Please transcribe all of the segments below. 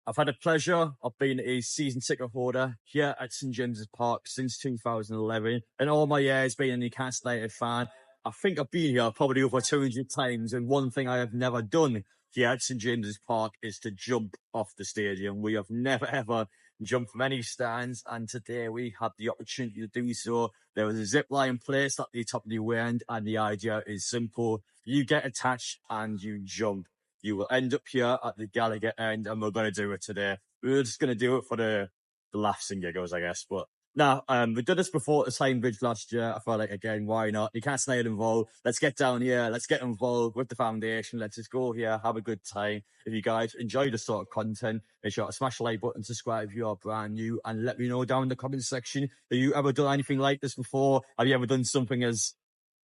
I've had the pleasure of being a season ticket holder here at St James's Park since 2011. And all my years being a Newcastle United fan, I think I've been here probably over 200 times. And one thing I have never done here at St James's Park is to jump off the stadium. We have never, ever jumped from any stands. And today we had the opportunity to do so. There was a zip line placed at the top of the end. And the idea is simple. You get attached and you jump. You will end up here at the Gallowgate end, and we're going to do it today. We're just going to do it for the laughs and giggles, I guess. But no, we did this before at the same bridge last year. I felt like, again, why not? You can't stay involved. Let's get down here. Let's get involved with the foundation. Let's just go here, have a good time. If you guys enjoy this sort of content, make sure to smash the like button, subscribe if you are brand new, and let me know down in the comment section. Have you ever done anything like this before? Have you ever done something as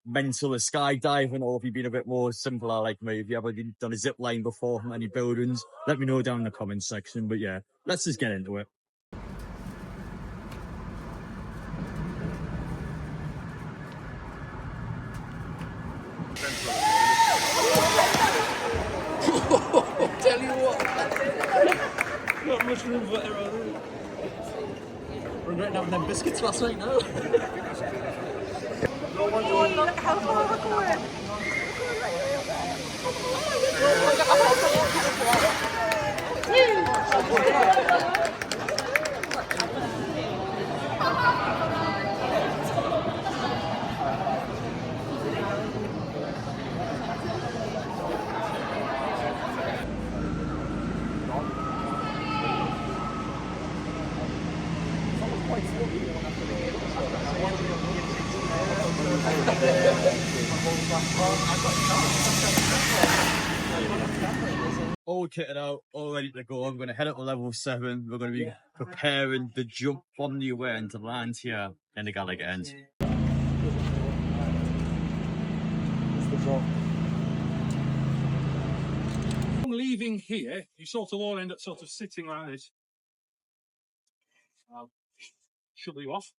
mental as skydiving, or have you been a bit more simpler like me? Have you ever done a zip line before from any buildings? Let me know down in the comment section. But yeah, let's just get into it. Tell you what, not much room for error. Regretting having them biscuits last night now. Look how far we're going. All kitted out, all ready to go. I'm going to head up to level 7. We're going to be preparing the jump from the away end to land here in the Gallowgate end. From leaving here, you sort of all end up sort of sitting like this. I'll shove you off.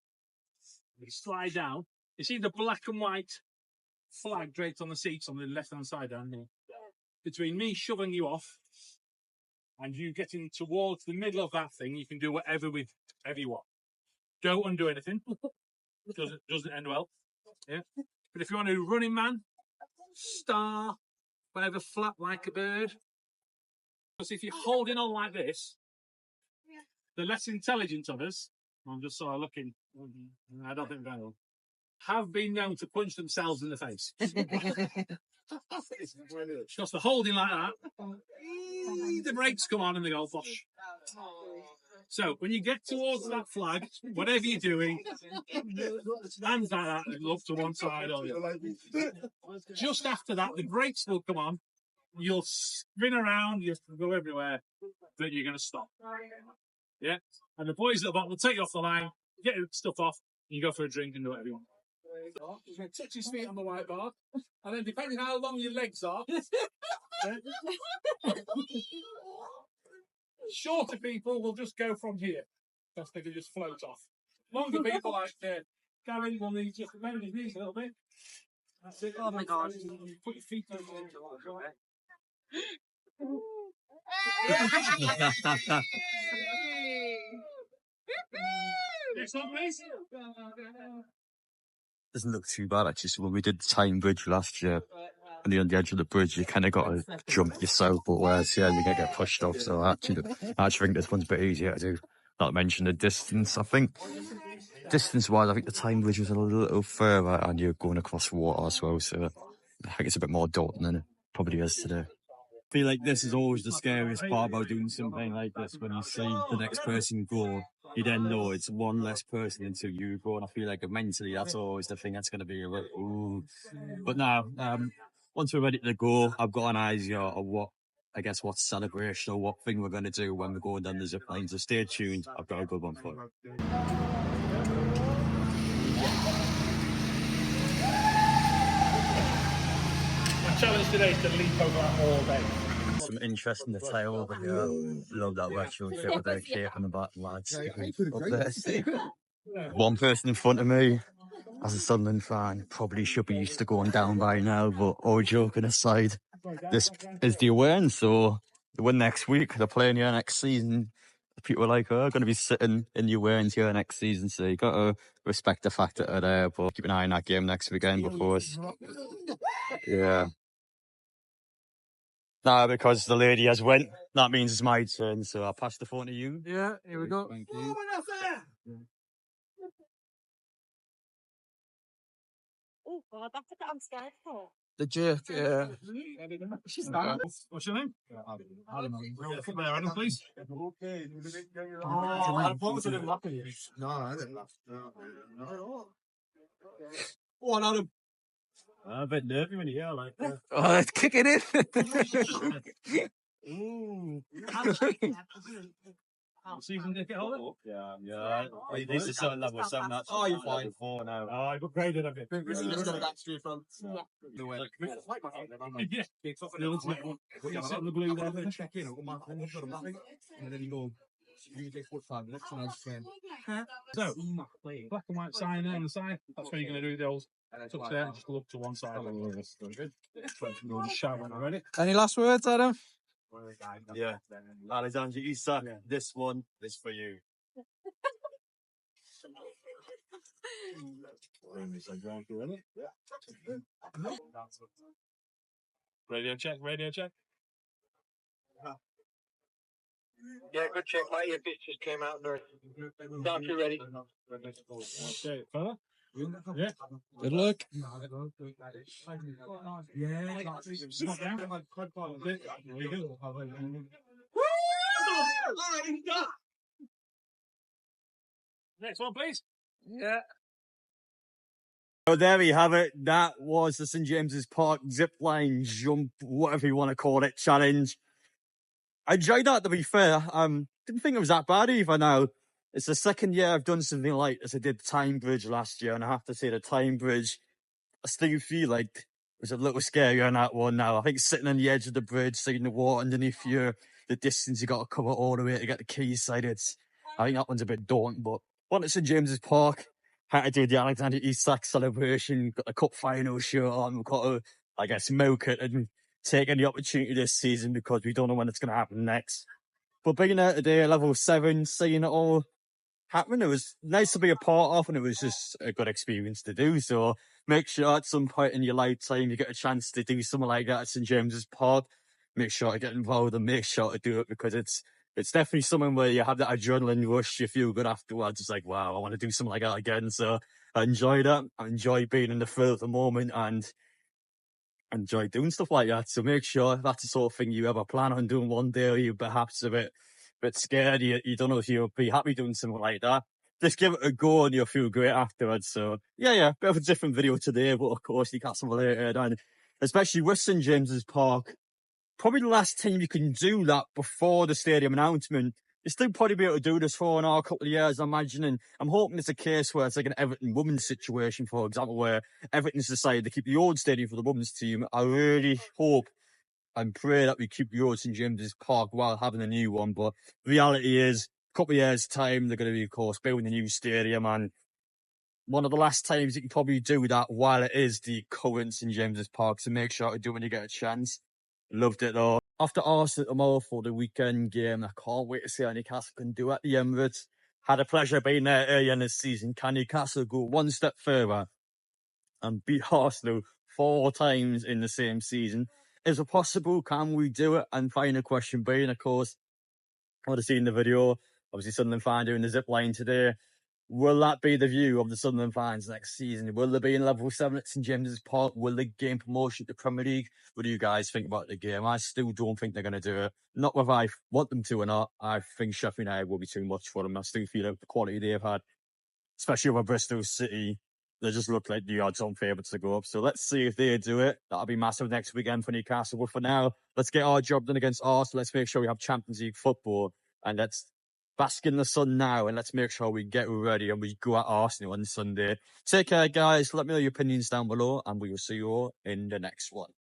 You slide down. You see the black and white flag draped on the seats on the left-hand side down here. Between me shoving you off and you getting towards the middle of that thing, you can do whatever you want. Don't undo anything. Doesn't end well. Yeah. But if you want to do running man, star, whatever, flap like a bird. Because if you're holding on like this, the less intelligent of us, I'm just sort of looking, I don't think they'll, have been known to punch themselves in the face. Because they're holding like that, the brakes come on and they go, bosh. So when you get towards that flag, whatever you're doing, hands like that and look to one side or the other. Just after that, the brakes will come on. You'll spin around, you'll go everywhere, but you're going to stop. Yeah? And the boys at the bottom will take you off the line, get your stuff off, and you go for a drink and do whatever you want. He's going to touch his feet on the white bar, and then depending how long your legs are, shorter people will just go from here. Because they can just float off. Longer people like Gary will need just bend his knees a little bit. That's it. Oh my God. Put your feet over the Next one, please. Doesn't look too bad actually. So when we did the Tyne Bridge last year, and you're on the edge of the bridge, you kind of got to jump yourself, but whereas here you're going to get pushed off. So I actually think this one's a bit easier to do. Not to mention the distance. I think distance-wise, I think the Tyne Bridge was a little further, and you're going across water as well. So I think it's a bit more daunting than it probably is today. I feel like this is always the scariest part about doing something like this. When you see the next person go, you then know it's one less person until you go. And I feel like mentally, that's always the thing that's going to be a bit, ooh. But now, once we're ready to go, I've got an idea of what celebration or what thing we're going to do when we're going down the zip line. So stay tuned. I've got a good one for you. My challenge today is to leap over that all day. Some interesting detail over here. Love that retro kit with their cake on the back, lads. Up there. One person in front of me, as a Sunderland fan, probably should be used to going down by now, but all joking aside, this is the away end, so They win next week. They're playing here next season. People are like, oh, going to be sitting in your wearings here next season. So you got to respect the fact that they're there. But keep an eye on that game next weekend because, yeah. No, because the lady has went. That means it's my turn. So I'll pass the phone to you. Yeah, here we go. Thank you. Oh God, that's what I'm scared for. The jerk, yeah. What's your name? Adam, please. Okay. No, I didn't laugh. No. Go on, Adam. I'm a bit nervy when you hear like that. Oh, let's kick it in. See if you can get hold of it. Yeah. This is certain level 7. That's Oh, you're fine. 4 now. Oh, I've upgraded a bit. Just got that straight from the way. Yeah. You sit on the blue there. Check in. I've got my phone, I've got a mapping, and then you go. You take 45 minutes and I just train. So, black and white sign there on the side. That's where you're going to do the old touch there. Just look to one side. Good. Go just shout when I'm ready. Any last words, Adam? Yeah. Alexander Isak, this one is for you. Radio check, radio check. Yeah, good check, mate. Your bitch just came out there. Don't you ready? Okay, fella. Yeah. Good luck. Next one, please. Yeah. So there you have it. That was the St James's Park zipline jump, whatever you want to call it, challenge. I enjoyed that, to be fair. Didn't think it was that bad either now. It's the second year I've done something like this. I did the Time Bridge last year, and I have to say the Time Bridge, I still feel like it was a little scarier on that one now. I think sitting on the edge of the bridge, seeing the water underneath you, the distance you got to cover all the way to get the quayside, I think that one's a bit daunting. But went to St James's Park, had to do the Alexander Isak celebration, got the cup final shirt on, we've got to, I guess, milk it and take any opportunity this season because we don't know when it's going to happen next. But being there today, level 7, seeing it all happen, it was nice to be a part of, and it was just a good experience to do. So make sure at some point in your lifetime you get a chance to do something like that at St James's Park. Make sure to get involved and make sure to do it because it's definitely something where you have that adrenaline rush, you feel good afterwards. It's like, wow, I want to do something like that again. So I enjoyed that. I enjoy being in the thrill of the moment and enjoy doing stuff like that. So make sure that's the sort of thing you ever plan on doing one day, or you're perhaps a bit scared. You don't know if you'll be happy doing something like that. Just give it a go and you'll feel great afterwards. So yeah, bit of a different video today, but of course Newcastle related, and especially with St James's Park, probably the last time you can do that before the stadium announcement. You'll still probably be able to do this for another couple of years, I'm imagining. I'm hoping it's a case where it's like an Everton women's situation, for example, where Everton's decided to keep the old stadium for the women's team. I really hope and pray that we keep the old St James's Park while having a new one. But the reality is, a couple of years' time, they're going to be, of course, building a new stadium, and one of the last times you can probably do that while it is the current St James's Park. So make sure to do it when you get a chance. Loved it though. After Arsenal tomorrow for the weekend game, I can't wait to see how Newcastle can do at the Emirates. Had a pleasure being there earlier in the season. Can Newcastle go one step further and beat Arsenal 4 times in the same season? Is it possible? Can we do it? And final question being, of course, I would have seen the video. Obviously, Sunderland fan doing the zip line today. Will that be the view of the Sunderland fans next season? Will they be in level 7 at St James's Park? Will they gain promotion to Premier League? What do you guys think about the game? I still don't think they're going to do it. Not whether I want them to or not. I think Sheffield United will be too much for them. I still feel like the quality they've had, especially over Bristol City, they just look like the odds-on favourites to go up. So let's see if they do it. That'll be massive next weekend for Newcastle. But for now, let's get our job done against Arsenal. Let's make sure we have Champions League football. And let's bask in the sun now, and let's make sure we get ready and we go at Arsenal on Sunday. Take care, guys. Let me know your opinions down below, and we will see you all in the next one.